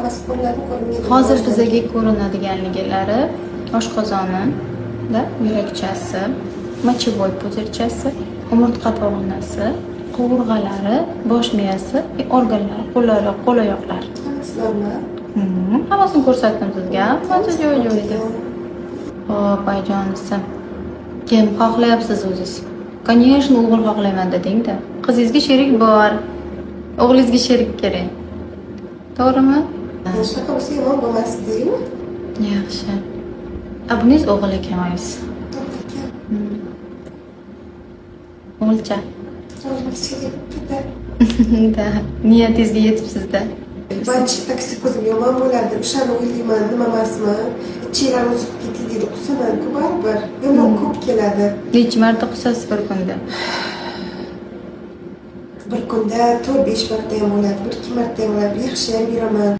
pasportlarni ko'ringan. Hozir bizga ko'rinadiganliklari oshqozonida yurakchasi, mochevoy puzirchasi, umurtqa pog'onasi, qovurg'alari, bosh miyasi, organlar, qo'l oyoqlar. Normal. Hammasini ko'rsatdim sizga. Hammasi joy-joyida. Xo'p, ayjonisi. Kim xohlayapsiz o'zingiz? Конечно, o'g'il xohlayman deding-da. Qizingizga sherik bor. O'g'lingizga sherik kerak. To'g'rimi? Shunaqa bo'lsa yomon bo'lmasdi-yu. Yaxshi. Buningiz o'g'il ekan oyis. O'g'ilcha. Da, niyatingizga yetibsiz-da. Birinchi taksi ko'zim yomon bo'ladi. O'shani o'ylayman, nima emasmi? Ichinglarni o'sib ketdi deydi. Qusaman-ku baribir. Yomon ko'p keladi. Necha marta qusasiz bir kunda? Bir kunda 4-5 marta ham bo'ladi, 1-2 marta ham bo'ladi. Yaxshi ham yuraman.